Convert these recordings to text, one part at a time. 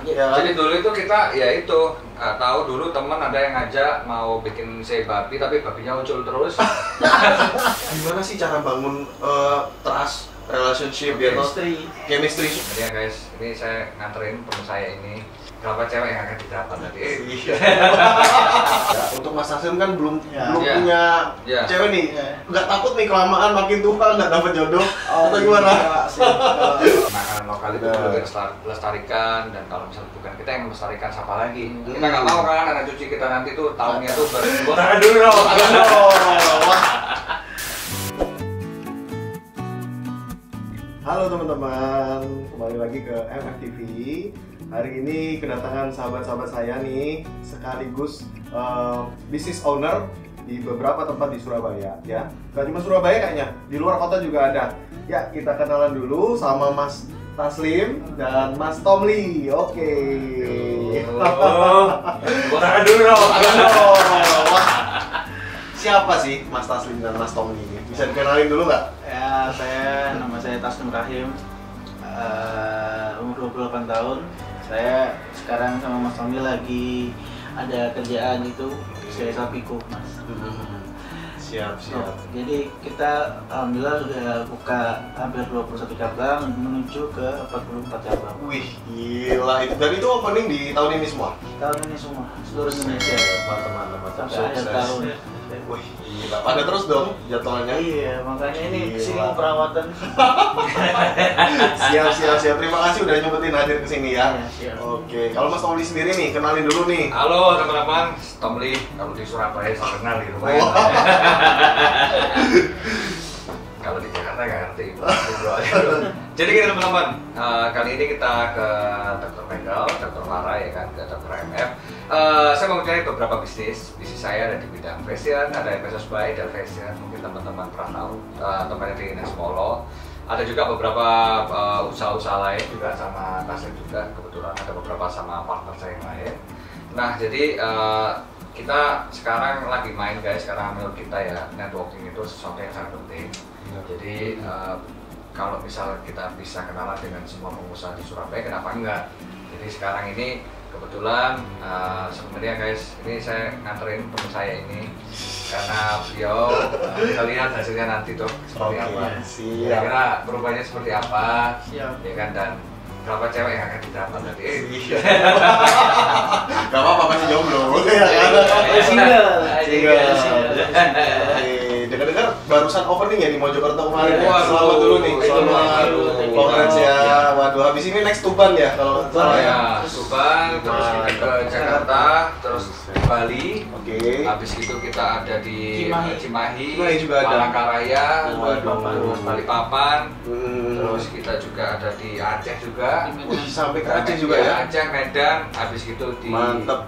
Ya. Jadi dulu itu kita ya itu tahu dulu teman ada yang ngajak mau bikin sei babi tapi babinya muncul terus. Gimana sih cara bangun trust relationship chemistry? Jadi ya guys, ini saya nganterin teman saya ini. Berapa cewek yang akan didapat tadi? Iya. Ya, untuk Mas Taslim kan belum Ya. punya cewek nih. Nggak takut nih kelamaan makin tua nggak dapat jodoh atau gimana? Makanan lokal itu perlu dilestarikan, dan kalau misalnya bukan kita yang melestarikan, siapa lagi? Kita nggak mau kan anak cucu kita nanti tuh tahunnya tuh tahan dulu dong. Halo teman-teman, kembali lagi ke MFTV. Hari ini kedatangan sahabat-sahabat saya nih, sekaligus business owner di beberapa tempat di Surabaya, ya. Gak cuma Surabaya kayaknya, di luar kota juga ada. Ya, kita kenalan dulu sama Mas Taslim dan Mas Tomli. Oke. Tahan dulu dong. Siapa sih Mas Taslim dan Mas Tomli ini? Bisa dikenalin dulu nggak? Ya, nama saya Taslim Rahim, umur 28 tahun. Saya sekarang sama Mas Tommy lagi ada kerjaan itu, saya sapiku, Mas. Siap. Jadi kita alhamdulillah sudah buka hampir 21 cabang menuju ke 44 cabang. Wih, gila itu. Dan itu opening di tahun ini semua? Tahun ini semua, seluruh Indonesia. Mantap. Sampai akhir tahun. Wih, gila. Pada terus dong jadwalnya. Iya, makanya ini Gila. kesini mau perawatan. Siap. Terima kasih udah nyempetin hadir ke sini ya. Iya, siap. Oke, kalau Mas Tomli sendiri nih, kenalin dulu nih. Halo teman-teman, Tomli. Kalau di Surabaya saya kenal di rumah. Kalau di Jakarta nggak ngerti. Jadi gini teman-teman, kali ini kita ke Dr. Mendel, Dr. Lara ya kan, ke Dr. MF. Saya mau mencari beberapa bisnis saya ada di bidang fashion, ada Epesos by Del Fashion, mungkin teman-teman pernah tahu, tempatnya di Nespolo. Ada juga beberapa usaha-usaha lain juga sama Taslim juga, kebetulan ada beberapa sama partner saya yang lain. Nah jadi kita sekarang lagi main guys, karena menurut kita ya networking itu sesuatu yang sangat penting. Jadi kalau misal kita bisa kenalan dengan semua pengusaha di Surabaya, kenapa enggak? Jadi sekarang ini kebetulan sebenarnya guys, ini saya nganterin teman saya ini karena beliau kita lihat hasilnya nanti tuh seperti apa. Kira-kira perubahannya seperti apa? Siap. Ya kan, dan berapa cewek yang akan didapat nanti? Gak apa-apa, masih jomblo. Single. Dengar-dengar barusan opening ya di Mojokerto kemarin. Wah, selamat dulu nih. selamat. Congrats ya. Waduh, habis ini next Tuban ya kalau salah ya. Subang, terus kita ke Jakarta, terus Bali. Oke. Habis itu kita ada di Cimahi juga ada. Palangkaraya, Waduh. terus Balikpapan, Hmm. terus kita juga ada di Aceh juga. Wih, sampai ke Aceh juga ya. Aceh, Medan, habis itu di Mantep.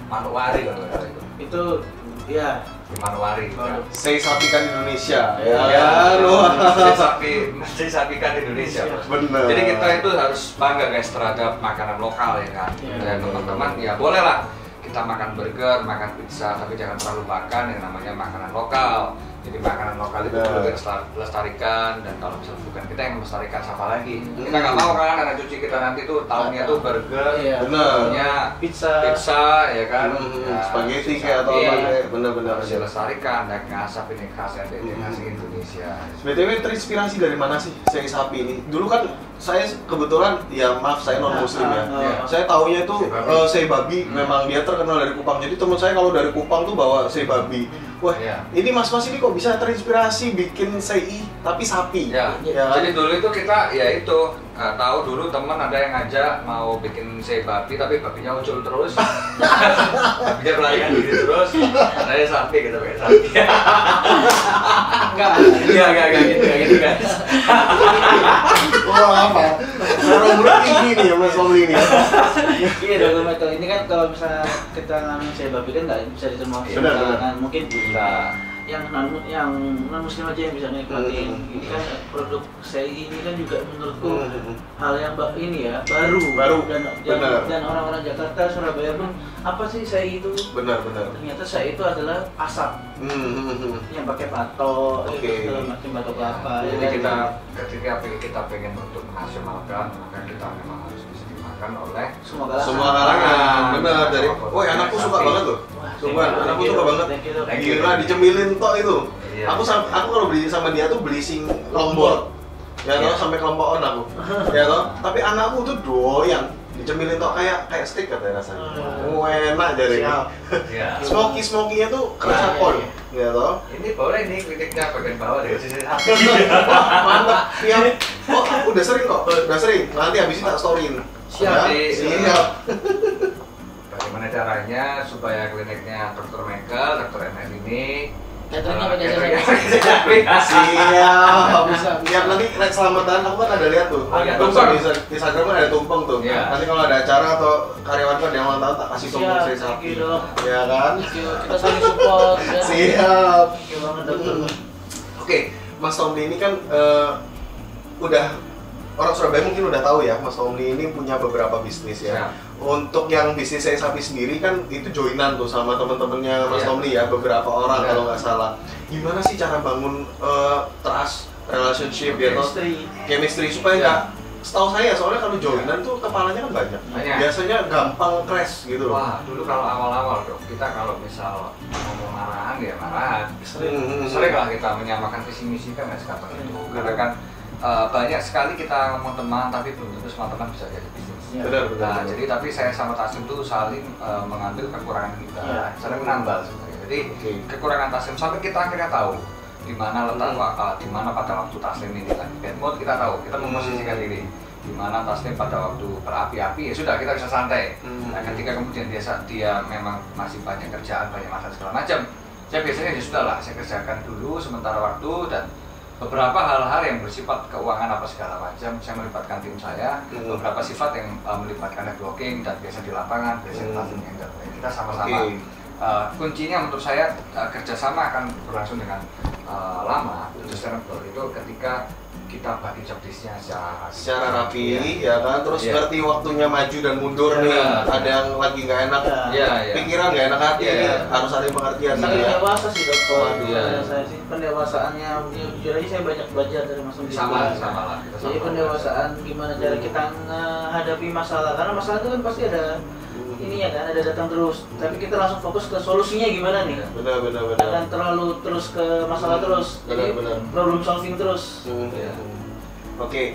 Manokwari kalau nggak salah itu. Itu ya. Di Manokwari juga. Saya sapikan Indonesia. Ya, luar. Saya sapikan Indonesia. Bener. Jadi kita itu harus bangga guys terhadap makanan lokal ya kan. Dan teman-teman ya boleh lah kita makan burger, makan pizza, tapi jangan pernah lupakan yang namanya makanan lokal. Jadi makanan lokal itu perlu dilestarikan, dan kalau misalnya bukan kita yang melestarikan, siapa lagi? Kita nggak mau kan anak cucu kita nanti tuh tahunnya tuh burger, tahunnya Pizza, ya kan, spaghetti kayak atau apa kayak bener-bener harus dilestarikan. Daging asap ini khas khas Indonesia. BTW terinspirasi dari mana sih sei sapi ini? Dulu kan saya kebetulan ya maaf saya non muslim ya. Saya taunya itu sei babi, memang dia terkenal dari Kupang. Jadi teman saya kalau dari Kupang tuh bawa sei babi. Wah, ini mas-mas ini kok bisa terinspirasi bikin sei tapi sapi? Ya. Jadi dulu itu kita ya itu tahu dulu teman ada yang ngajak mau bikin sei babi tapi babinya muncul terus. Babinya melarikan diri terus. Saya sapi gitu kayak sapi. Enggak gitu guys. Wah, apa? Orang tinggi nih ya Mas Tomli ini. Iya dong, Michael. Ini kan kalau misalnya kita ngalamin sei babi kan nggak bisa diterima kan, mungkin yang non muslim aja yang bisa nikmatin. Ini kan produk sei ini kan juga menurutku hal yang ini ya baru dan orang-orang Jakarta, Surabaya pun apa sih sei itu? Benar. Ternyata sei itu adalah asap yang pakai patok, segala macam batok kelapa. Jadi ketika kita pengen untuk menasionalkan, maka kita memang harus bisa dimakan didengarkan oleh semua kalangan. Bener, dari anakku suka banget loh. Coba, anakku suka banget. Gila, dicemilin tok itu. Aku kalau beli sama dia tuh beli sing lombok. Ya toh, sampai kelompokan aku. Ya toh, tapi anakku tuh doyan dicemilin tok kayak steak katanya rasanya. Enak jadi. Smoky-smokinya tuh kerasa pol. Ya toh. Ini boleh nih kritiknya bagian bawah dari sisi satu. Mantap. Iya. Oh, udah sering kok. Udah sering. Nanti habis ini tak storyin. Siap. Siap. Bagaimana caranya supaya kliniknya Dr. Michael, Dr. MF ini cateringnya pakai siap. Siap, nanti selamatan aku kan ada lihat tuh. Tumpeng di Instagram kan ada tumpeng tuh. Nanti kalau ada acara atau karyawan kan yang ulang tahun tak kasih tumpeng saya sapi. Ya kan? Kita saling support. Siap. Dokter. Oke, Mas Tommy ini kan udah orang Surabaya mungkin udah tahu ya, Mas Tommy ini punya beberapa bisnis ya. Untuk yang bisnis saya sapi sendiri kan itu joinan tuh sama temen-temennya Mas Tommy ya, beberapa orang kalau nggak salah. Gimana sih cara bangun trust, relationship ya, chemistry supaya nggak, setahu saya soalnya kalau joinan tuh kepalanya kan banyak. Biasanya gampang crash gitu loh. Wah, dulu kalau awal-awal dok, kita kalau misal ngomong marahan ya marahan. Sering lah kita menyamakan visi misi kan nggak segampang itu. Karena kan banyak sekali kita ngomong teman tapi belum tentu semua teman bisa jadi bisnis. Benar. Jadi tapi saya sama Taslim tuh saling mengambil kekurangan kita, saling menambal sebenarnya. Jadi kekurangan Taslim sampai kita akhirnya tahu di mana letak di mana pada waktu Taslim ini lagi bad mood, kita tahu, kita memposisikan diri di mana Taslim pada waktu berapi-api ya sudah kita bisa santai. Nah, ketika kemudian dia memang masih banyak kerjaan, banyak masalah segala macam, saya biasanya ya sudah lah, saya kerjakan dulu sementara waktu dan beberapa hal-hal yang bersifat keuangan apa segala macam, saya melibatkan tim saya. Beberapa sifat yang melibatkan networking dan biasa di lapangan, biasa di handle. Kita sama-sama. Kuncinya menurut saya kerjasama akan berlangsung dengan lama, sustainable itu ketika kita bagi job list-nya secara rapi, ya kan, terus ngerti waktunya maju dan mundur nih, ada yang lagi nggak enak, pikiran nggak enak hati, harus ada pengertian. Sangat dewasa sih dokter. Saya sih pendewasaannya, jujur aja saya banyak belajar dari Mas Udi. Sama lah. Jadi pendewasaan gimana cara kita menghadapi masalah, karena masalah itu kan pasti ada ini ya kan, ada datang terus, tapi kita langsung fokus ke solusinya gimana nih. Benar. Jangan terlalu terus ke masalah terus. Jadi problem solving terus. Oke,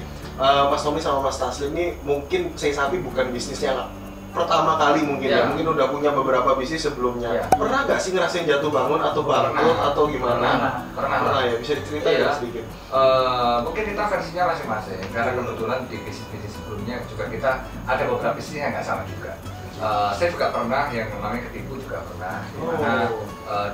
Mas Tommy sama Mas Taslim ini mungkin saya sapi bukan bisnis yang pertama kali mungkin ya, mungkin udah punya beberapa bisnis sebelumnya. Pernah nggak sih ngerasain jatuh bangun atau bangkrut atau gimana? Pernah ya, bisa diceritain sedikit? Mungkin kita versinya masing-masing, karena kebetulan di bisnis sebelumnya juga kita ada beberapa bisnis yang nggak sama juga. Saya juga pernah yang namanya ketipu juga pernah. Dimana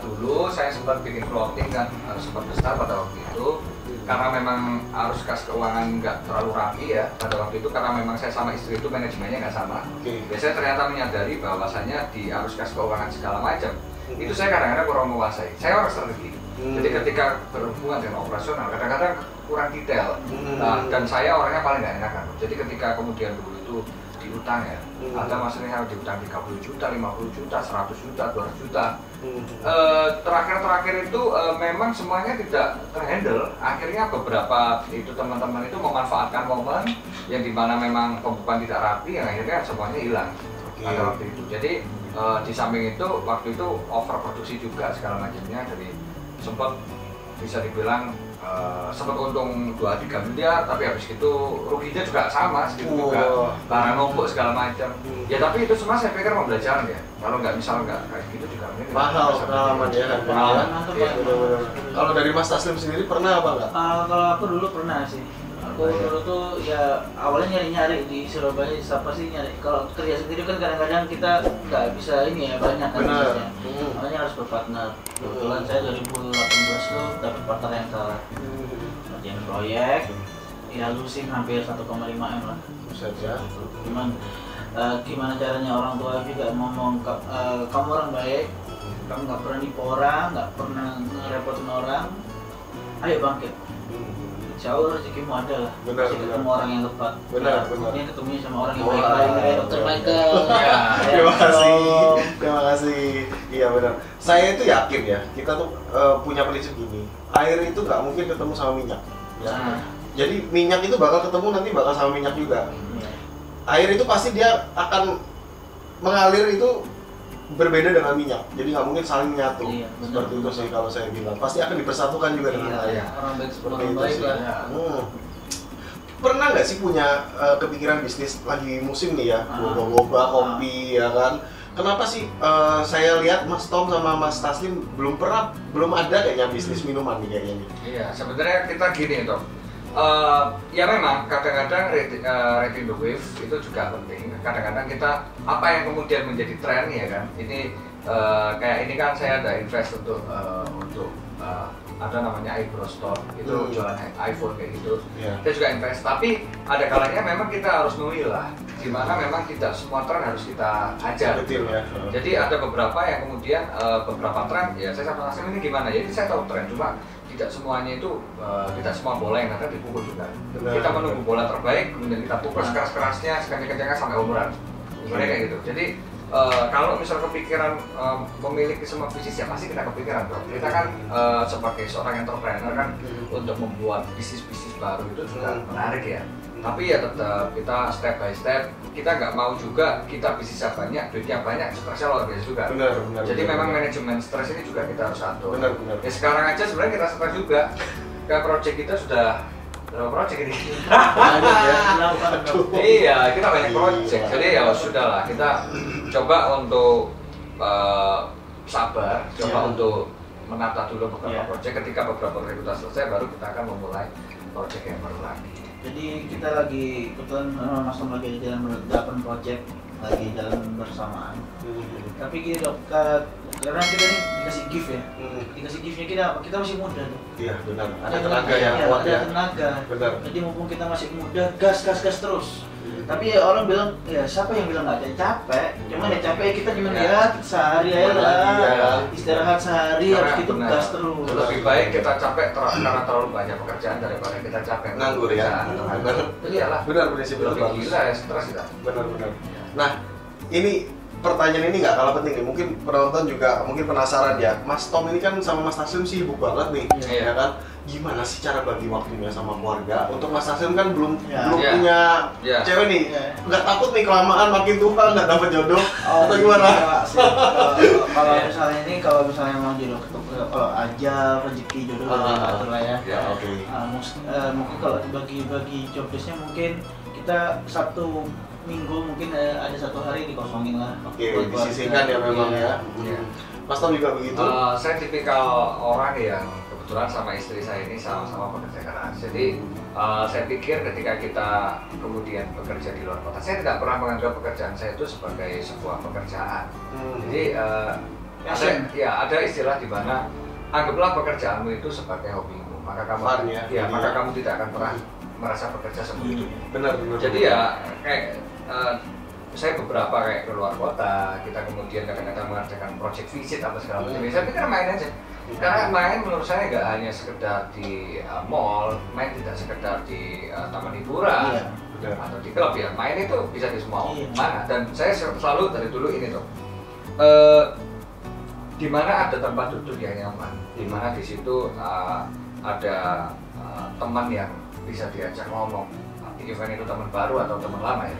dulu saya sempat bikin clothing kan sempat besar pada waktu itu karena memang arus kas keuangan nggak terlalu rapi ya pada waktu itu, karena memang saya sama istri itu manajemennya nggak sama. Biasanya ternyata menyadari bahwasanya di arus kas keuangan segala macam itu saya kadang-kadang kurang menguasai. Saya orang strategi. Jadi ketika berhubungan dengan operasional kadang-kadang kurang detail. Dan saya orangnya paling nggak enakan. Jadi ketika kemudian dulu itu diutang ya, ada masalahnya diutang 30 juta, 50 juta, 100 juta, 200 juta. Terakhir itu memang semuanya tidak terhandle. Akhirnya beberapa itu teman-teman itu memanfaatkan momen yang dimana memang pembukuan tidak rapi, yang akhirnya semuanya hilang pada waktu itu. Jadi di samping itu waktu itu overproduksi juga segala macamnya, jadi sempat bisa dibilang sempat untung 2-3 miliar, tapi habis itu ruginya juga sama segitu juga, barang numpuk segala macam. Ya tapi itu semua saya pikir pembelajaran ya. Kalau nggak kayak gitu juga mungkin mahal pengalaman ya kan. Pengalaman. Kalau dari Mas Taslim sendiri pernah apa nggak? Kalau aku dulu pernah sih. Aku dulu tuh ya awalnya nyari-nyari di Surabaya, siapa sih nyari. Kalau kerja sendiri kan kadang-kadang kita nggak bisa ini ya, banyak kan bisnisnya. Makanya harus berpartner. Kebetulan saya 2018 tuh dapat partner yang salah. Kerjaan proyek, ya lusin hampir 1,5 M lah. Saja. Gimana caranya orang tua juga ngomong kamu orang baik, kamu nggak pernah nipu orang, nggak pernah ngerepotin orang, ayo bangkit. Insya Allah rezekimu ada lah. Ketemu orang yang tepat. Benar. Kemudian ketemunya sama orang yang baik-baik kayak Dr. Michael. Terima kasih. Iya benar. Saya itu yakin ya, kita tuh punya prinsip gini. Air itu nggak mungkin ketemu sama minyak. Ya. Jadi minyak itu bakal ketemu nanti bakal sama minyak juga. air itu pasti dia akan mengalir itu berbeda dengan minyak, jadi nggak mungkin saling nyatu. Iya, Seperti itu sih kalau saya bilang, pasti akan dipersatukan juga dengan air. Orang baik Seperti orang itu baik sih. lah. Pernah nggak sih punya kepikiran bisnis lagi musim nih ya, boba kopi ya kan? Kenapa sih saya lihat Mas Tom sama Mas Taslim belum ada kayaknya bisnis minuman nih kayaknya nih? Iya, sebenarnya kita gini Tom. Ya memang kadang-kadang riding the wave itu juga penting. Kadang-kadang kita apa yang kemudian menjadi tren ya kan. Ini kayak ini kan saya ada invest untuk ada namanya iPro Store itu jualan iPhone kayak gitu. Kita juga invest. Tapi ada kalanya memang kita harus memilah. Dimana memang tidak semua tren harus kita ajar. Betul ya. Jadi ada beberapa yang kemudian beberapa tren ya saya sama Nasim ini gimana? Jadi saya tahu tren cuma tidak semuanya itu tidak semua bola yang ada dipukul juga. Kita menunggu bola terbaik kemudian kita pukul sekeras-kerasnya sekencang-kencangnya sampai umuran. Sebenarnya kayak gitu. Jadi kalau misal kepikiran memiliki semua bisnis ya pasti kita kepikiran bro. Kita kan sebagai seorang entrepreneur kan untuk membuat bisnis-bisnis baru itu juga menarik ya. Tapi ya tetap kita step by step, kita nggak mau juga kita bisnisnya banyak, duitnya banyak, stresnya luar biasa juga. Benar. Jadi memang manajemen stres ini juga kita harus atur. Benar. Ya sekarang aja sebenarnya kita stres juga. Kayak project kita sudah berapa project ini? Iya, kita banyak project. Jadi ya sudahlah, kita coba untuk sabar, coba untuk menata dulu beberapa project. Ketika beberapa project sudah selesai, baru kita akan memulai project yang baru lagi. Jadi kita lagi kebetulan Mas Tom lagi jalan 8 project lagi jalan bersamaan. Tapi gini dok, karena kita ini dikasih gift ya, dikasih giftnya kita masih muda tuh. Iya benar. Ada tenaga yang kuat ya. Ada tenaga. Benar. Jadi mumpung kita masih muda, gas terus. Tapi ya orang bilang, ya siapa yang bilang nggak ada capek? Cuman ya capek kita cuma ya sehari aja lah, istirahat sehari, habis itu gas terus. Lebih baik kita capek karena terlalu banyak pekerjaan daripada kita capek nganggur ya. Benar. Iyalah. Benar prinsip lebih gila ya stres kita. Benar. Nah, ini pertanyaan ini nggak kalah penting nih. Mungkin penonton juga mungkin penasaran ya. Mas Tom ini kan sama Mas Taslim sibuk banget nih, ya kan? Gimana sih cara bagi waktunya sama keluarga? Untuk Mas Taslim kan belum punya cewek nih, nggak takut nih kelamaan makin tua nggak dapat jodoh atau gimana? Kalau misalnya mau jodoh, kalau aja rezeki jodoh atur lah ya. Oke. Mungkin kalau bagi joblessnya mungkin kita Sabtu Minggu mungkin ada satu hari dikosongin lah. Oke, disisihkan ya memang ya. Mas Tom juga begitu? Saya tipikal orang yang kebetulan sama istri saya ini sama-sama bekerja keras. Jadi saya pikir ketika kita kemudian bekerja di luar kota, saya tidak pernah menganggap pekerjaan saya itu sebagai sebuah pekerjaan. Jadi ada istilah di mana anggaplah pekerjaanmu itu sebagai hobimu, maka kamu maka kamu tidak akan pernah merasa bekerja seperti itu. Benar. Jadi ya kayak saya beberapa kayak keluar kota, kita kemudian kadang-kadang mengadakan project visit apa segala macam. Saya pikir main aja. Karena main menurut saya nggak hanya sekedar di mall, main tidak sekedar di taman hiburan atau di klub ya. Main itu bisa di semua mana. Dan saya selalu dari dulu ini tuh, di mana ada tempat duduk yang nyaman, di mana di situ ada teman yang bisa diajak ngomong. Event itu teman baru atau teman lama ya.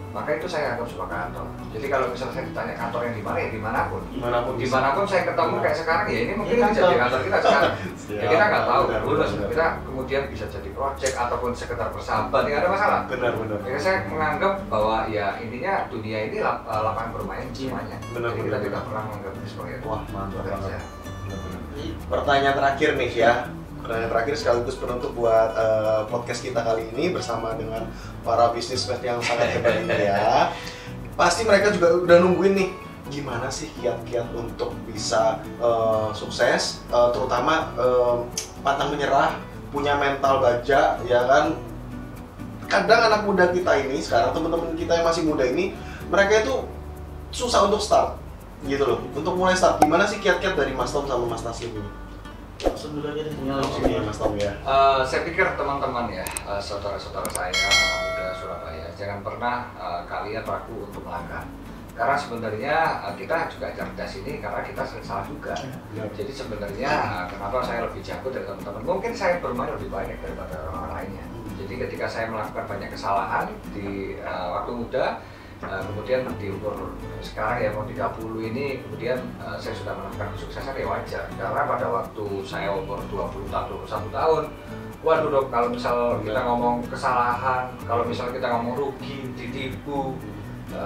Maka itu saya anggap sebuah kantor. Jadi kalau misalnya saya ditanya kantor yang di mana ya dimanapun saya ketemu kayak sekarang ya ini mungkin bisa jadi kantor kita sekarang. Ya kita nggak tahu lulus, kita kemudian bisa jadi project ataupun sekedar bersahabat, nggak ada masalah. Benar. Jadi saya menganggap bahwa ya intinya dunia ini lapangan bermain semuanya. Jadi kita tidak pernah menganggap itu sebagai mantap banget. Pertanyaan terakhir nih ya. Pertanyaan terakhir sekaligus penutup buat podcast kita kali ini bersama dengan para bisnismen yang sangat hebat ini ya. Pasti mereka juga udah nungguin nih gimana sih kiat-kiat untuk bisa sukses, terutama pantang menyerah, punya mental baja ya kan. Kadang anak muda kita ini sekarang, teman-teman kita yang masih muda ini, mereka itu susah untuk start gitu loh. Untuk mulai start, gimana sih kiat-kiat dari Mas Tom sama Mas Taslim ini? Mas Tom ya. Saya pikir teman-teman ya, saudara-saudara saya muda Surabaya, jangan pernah kalian ragu untuk melangkah. Karena sebenarnya kita juga cerdas ini karena kita sering salah juga. Jadi sebenarnya kenapa saya lebih jago dari teman-teman? Mungkin saya bermain lebih banyak daripada orang lainnya. Jadi Jadi ketika saya melakukan banyak kesalahan di waktu muda, kemudian di umur sekarang ya mau 30 ini, kemudian saya sudah menemukan kesuksesan, ya wajar. Karena pada waktu saya umur 21 tahun, waduh dok, kalau misal kita ngomong kesalahan, kalau misal kita ngomong rugi, ditipu,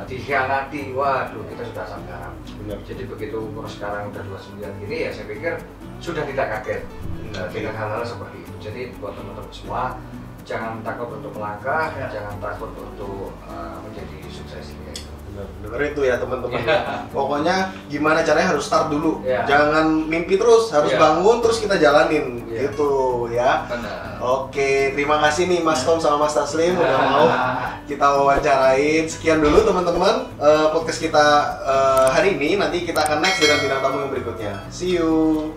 dikhianati, waduh kita sudah asam garam. Jadi begitu umur sekarang udah 29 ini, ya saya pikir sudah tidak kaget dengan hal-hal seperti itu. Jadi buat teman-teman semua, jangan takut untuk melangkah, jangan takut untuk menjadi sukses ini. Bener itu ya teman-teman. Pokoknya gimana caranya harus start dulu. Jangan mimpi terus, harus bangun terus kita jalanin gitu ya. Benar. Oke, terima kasih nih Mas Tom sama Mas Taslim udah mau kita wawancarain. Sekian dulu teman-teman podcast kita hari ini. Nanti kita akan next dengan bintang tamu yang berikutnya. See you.